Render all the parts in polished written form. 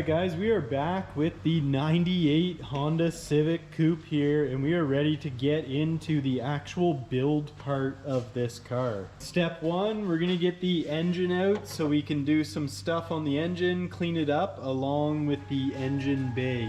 Alright guys, we are back with the 98 Honda Civic Coupe here, and we are ready to get into the actual build part of this car. Step one, we're gonna get the engine out so we can do some stuff on the engine, clean it up along with the engine bay.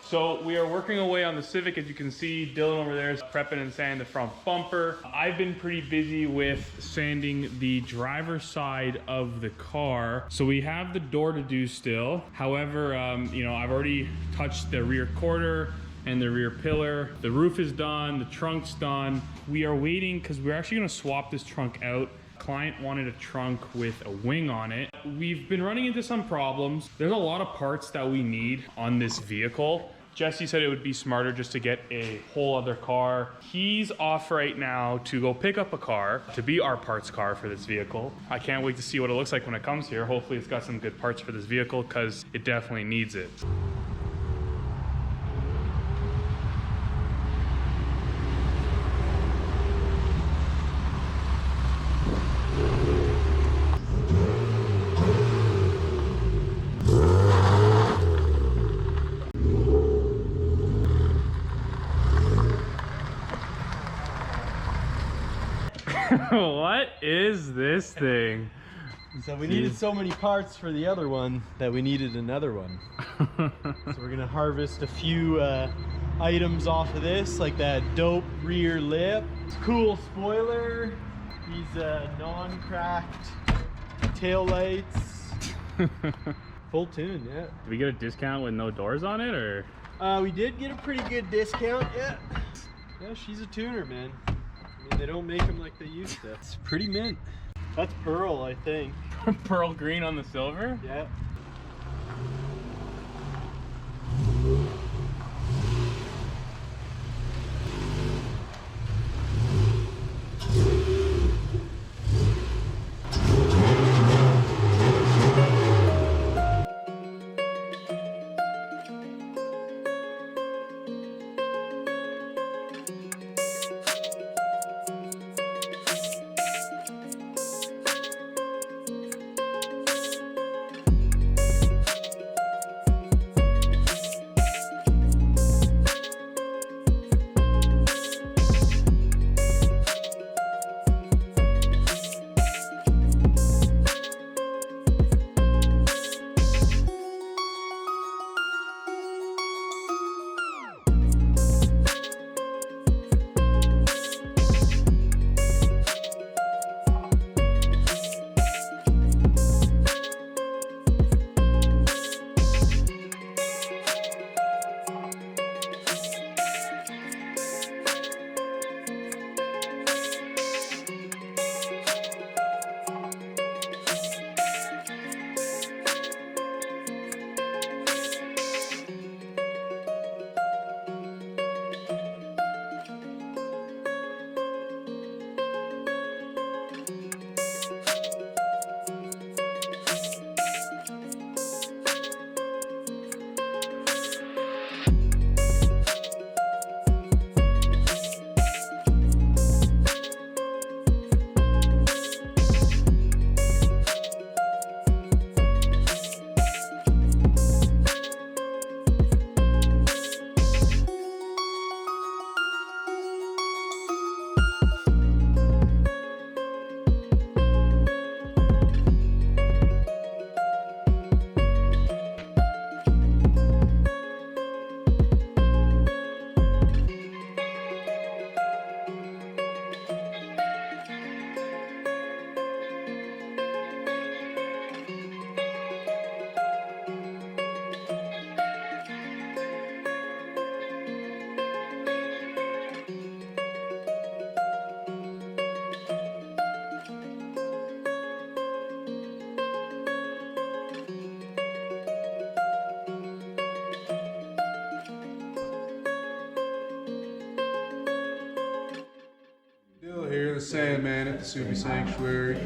So we are working away on the Civic. As you can see, Dylan over there is prepping and sanding the front bumper. I've been pretty busy with sanding the driver's side of the car. So we have the door to do still. However, you know, I've already touched the rear quarter and the rear pillar. The roof is done, the trunk's done. We are waiting because we're actually gonna swap this trunk out. Client wanted a trunk with a wing on it. We've been running into some problems. There's a lot of parts that we need on this vehicle. Jesse said it would be smarter just to get a whole other car. He's off right now to go pick up a car to be our parts car for this vehicle. I can't wait to see what it looks like when it comes here. Hopefully it's got some good parts for this vehicle because it definitely needs it. What is this thing? So we needed so many parts for the other one that we needed another one. So we're gonna harvest a few items off of this, like that dope rear lip, cool spoiler, these non-cracked tail lights. Full tune, yeah. Did we get a discount with no doors on it, or? We did get a pretty good discount, yeah. Yeah, she's a tuner, man. I mean, they don't make them like they used to. It's pretty mint. That's pearl, I think. Pearl green on the silver? Yeah. Here the Sandman at the Subi Sanctuary.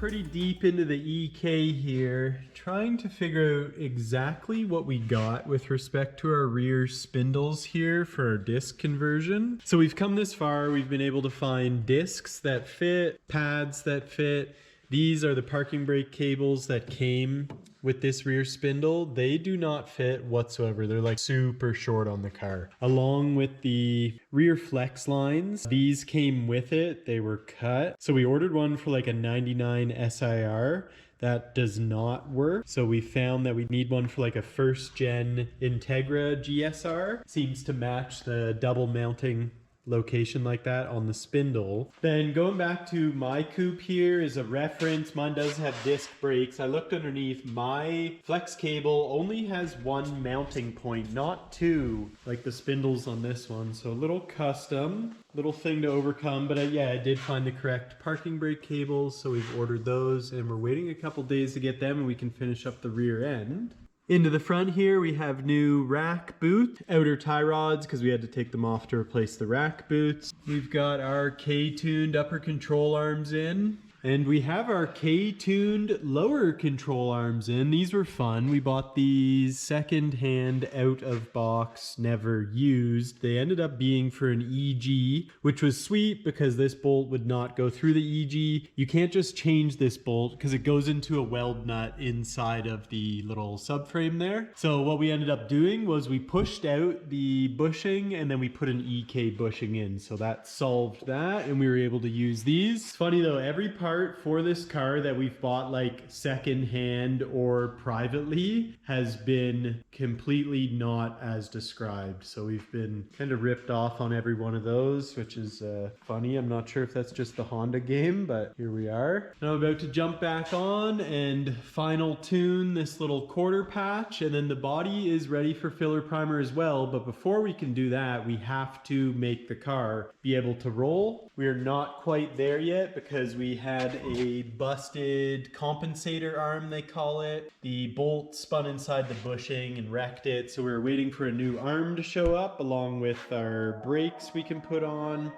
pretty deep into the EK here, trying to figure out exactly what we got with respect to our rear spindles here for our disc conversion. So we've come this far, we've been able to find discs that fit, pads that fit, These are the parking brake cables that came with this rear spindle. They do not fit whatsoever. They're like super short on the car. Along with the rear flex lines, these came with it. They were cut. So we ordered one for like a 99 SIR. That does not work. So we found that we need one for like a first gen Integra GSR. Seems to match the double mounting location like that on the spindle. Then going back to my coupe here is a reference. Mine does have disc brakes. I looked underneath. My flex cable only has one mounting point, not two like the spindles on this one. So a little custom, little thing to overcome. But yeah, I did find the correct parking brake cables. So we've ordered those and we're waiting a couple days to get them and we can finish up the rear end. Into the front here, we have new rack boot, outer tie rods because we had to take them off to replace the rack boots. We've got our K-tuned upper control arms in. And we have our K-tuned lower control arms in. These were fun. We bought these second-hand, out-of-box, never used. They ended up being for an EG, which was sweet because this bolt would not go through the EG. You can't just change this bolt because it goes into a weld nut inside of the little subframe there. So what we ended up doing was we pushed out the bushing and then we put an EK bushing in. So that solved that and we were able to use these. It's funny though, every part for this car that we've bought like second hand or privately has been completely not as described. So we've been kind of ripped off on every one of those, which is funny. I'm not sure if that's just the Honda game, but here we are. Now I'm about to jump back on and final tune this little quarter patch, and then the body is ready for filler primer as well. But before we can do that, we have to make the car be able to roll. We are not quite there yet because we had a busted compensator arm, they call it. The bolt spun inside the bushing and wrecked it, so we were waiting for a new arm to show up along with our brakes we can put on.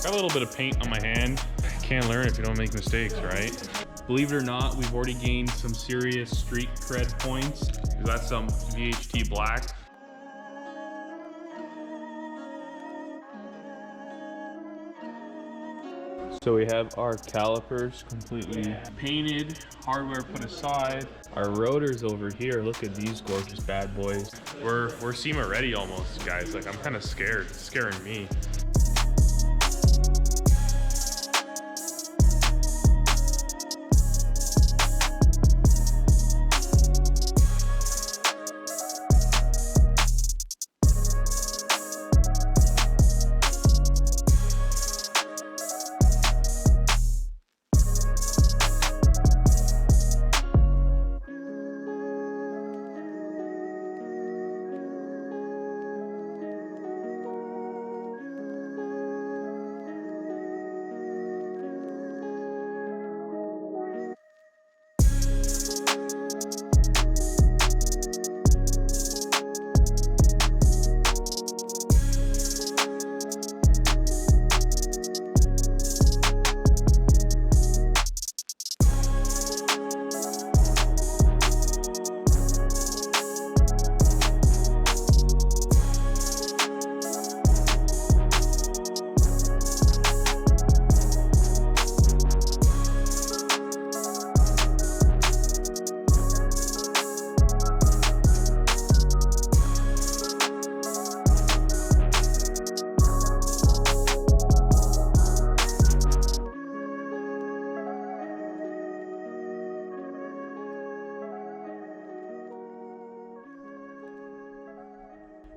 Got a little bit of paint on my hand. Can't learn if you don't make mistakes, right? Believe it or not, we've already gained some serious street cred points. That's some VHT black. So we have our calipers completely painted, hardware put aside. Our rotors over here, look at these gorgeous bad boys. We're SEMA ready almost, guys. Like, I'm kind of scared. It's scaring me.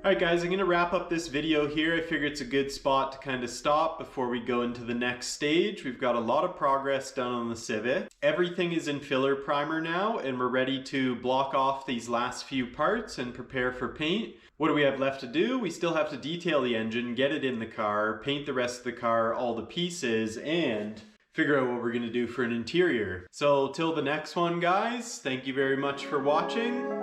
Alright guys, I'm going to wrap up this video here. I figure it's a good spot to kind of stop before we go into the next stage. We've got a lot of progress done on the Civic. Everything is in filler primer now and we're ready to block off these last few parts and prepare for paint. What do we have left to do? We still have to detail the engine, get it in the car, paint the rest of the car, all the pieces, and figure out what we're gonna do for an interior. So till the next one, guys, thank you very much for watching.